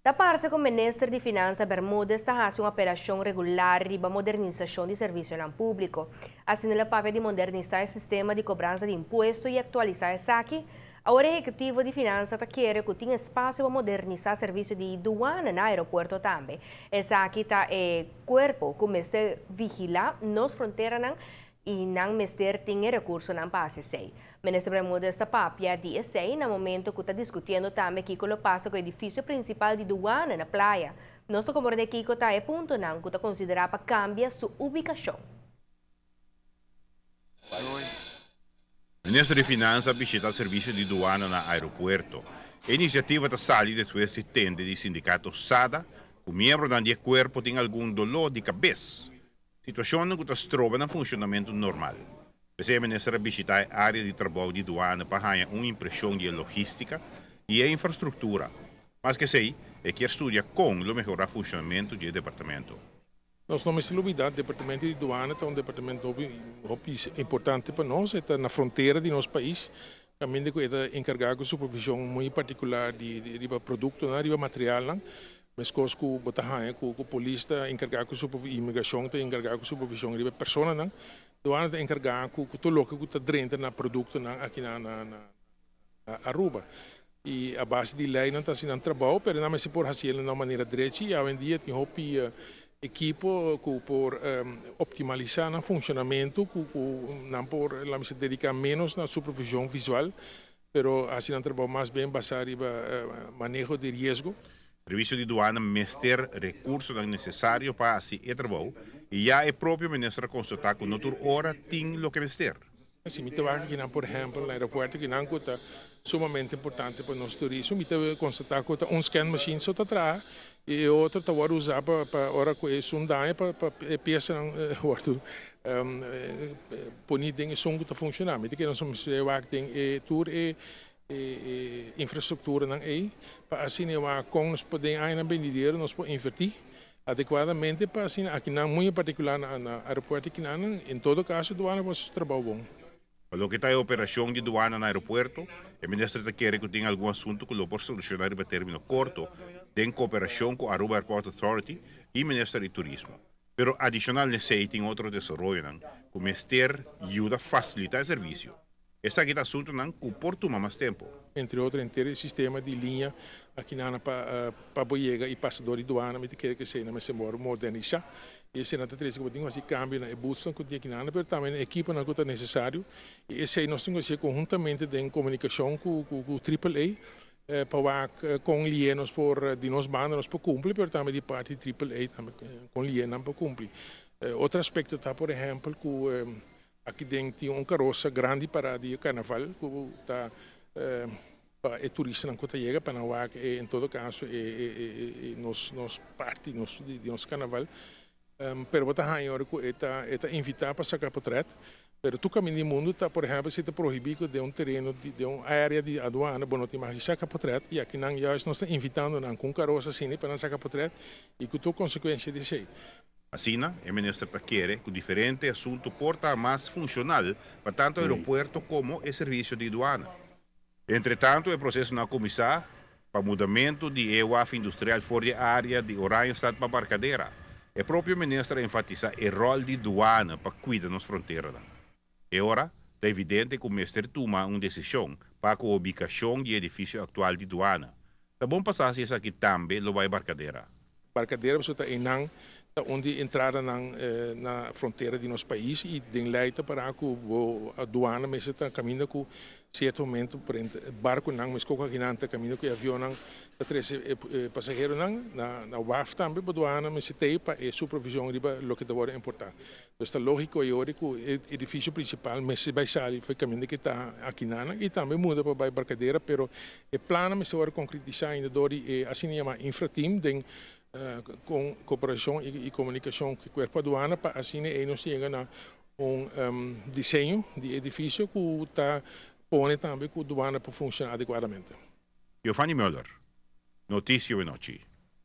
Da parte com o Ministro de Finanças Bermudes está fazendo uma operação regular de modernização de serviços ao público. Assim, o papel de modernizar o sistema de cobrança de imposto e atualizar esse aqui, a hora executivo de finanças está querendo que tenha espaço para modernizar o serviço de aduana no aeroporto também. Esse aqui está corpo que começa a vigilar nas fronteiras e não mestre tem recurso não para acessar. O ministro Bermudes está papia de esse no momento que está discutindo também que o passa com o edifício principal de aduana na praia. Nosso comando de Kiko está ponto não que está considerado para cambiar sua ubicação. O ministro de Finanças visita o serviço de aduana no aeroporto. A iniciativa está salindo depois se tende do sindicato SADA, que o membro do corpo tem algum dolor de cabeça. Situação que está trova no funcionamento normal. O ministro visita a área de trabalho de aduana para ganhar uma impressão de logística e a infraestrutura. Mas que sei, é que estuda como melhorar o funcionamento do departamento. Nós não temos novidade, o departamento de aduana é um departamento importante para nós, está na fronteira de nosso país. Também é encarregado de supervisão muito particular de produto, de material. Mas coisas que o Botahan, que o polícia encarregado de imigração, é encarregado de supervisão de pessoas, a aduana é encarregado de todo o que está dentro do produto aqui na Aruba. E a base de lei não está sendo trabalho, mas não se pode fazer de uma maneira direita. E hoje em dia tem uma equipe que por optimizar o funcionamento, que não por se dedicar menos na supervisão visual, mas assim não trabalho mais bem baseado no manejo de risco. O serviço de aduana mestre recursos necessários para assim trabalho e já é próprio ministro constatar que noutra hora tem o que mestre. Assim, me trabalho aqui, por exemplo, no aeroporto que não é sumamente importante para o nosso turismo. Me trabalho constatar que um scan machine só está atrás e outro está usar para hora que é sundaia para peça outro ponir em som que está funcionando. Me que nós somos tem tour e infraestrutura não é para assim com nós podemos ainda vender nós podemos investir adequadamente para assim aqui não muito particular na aeroporto aqui não em todo caso aduana você trabalha bom. Para que está a operação de aduana no aeroporto, o ministro quer que tenha algum assunto que lo possa solucionar em término curto, em cooperação com a Aruba Airport Authority e o Ministério do Turismo. Pero adicional nesse tem outro desenvolvimento, que o ministério ajuda a facilitar o serviço. Esse aqui é assunto que pode tomar mais tempo. Entre outros, inteiro o sistema de linha aqui para boiega e passador de aduana, me quer que seja mas se modernizar. E se não tem que fazer cambio na busca que tem aqui na mas também a equipe não é necessário. E esse aí nós temos que fazer conjuntamente em comunicação com o AAA para com lienos por de nos bandas nós para cumprir, mas também de parte de AAA também com lienos para cumprir. Outro aspecto está, por exemplo, que aqui dentro tem carroça grande para o carnaval, que está para o turista não conta chega para não em todo caso nos parte de nosso carnaval. Pero está agora está invitar para sacar portret. Pero tu caminho do mundo está, por exemplo, se está proibido de terreno de uma área de aduana, bom, não tem mais sacar portret e aqui não já nós estamos invitando com carroça assim para não sacar portret e que tu consequência disso aí. Assim, o ministro quer que o diferente assunto porta mais funcional para tanto o aeroporto como o serviço de aduana. Entretanto, o processo na comissão para mudamento de EUAF industrial fora da área de Orion Estado para Barcadeira. O próprio ministro enfatiza o rol de aduana para cuidar das fronteiras. E ora, é evidente que o ministro toma uma decisão para a ubicação do edifício atual de aduana. É bom passar se isso aqui também lo vai Barcadeira. Barcadeira você está em onde entrada na fronteira de nosso país e tem leite para que a aduana mas está caminhando com certo momento por barco não mas qualquer que não está caminhando com avião não está três passageiros não na WAF também para a aduana mas tem para a supervisão de lo que deve importar. Então está lógico e que o edifício principal mas vai sair foi caminho que está aqui não e também muda para a Barcadeira, pero o plano mas vai concretizar ainda dori assim chama infrateam tem com cooperação e comunicação com o corpo aduana para assim eles chegam a desenho de edifício que está põe também que a aduana para funcionar adequadamente. Giovanni Müller, Notícia e Noite.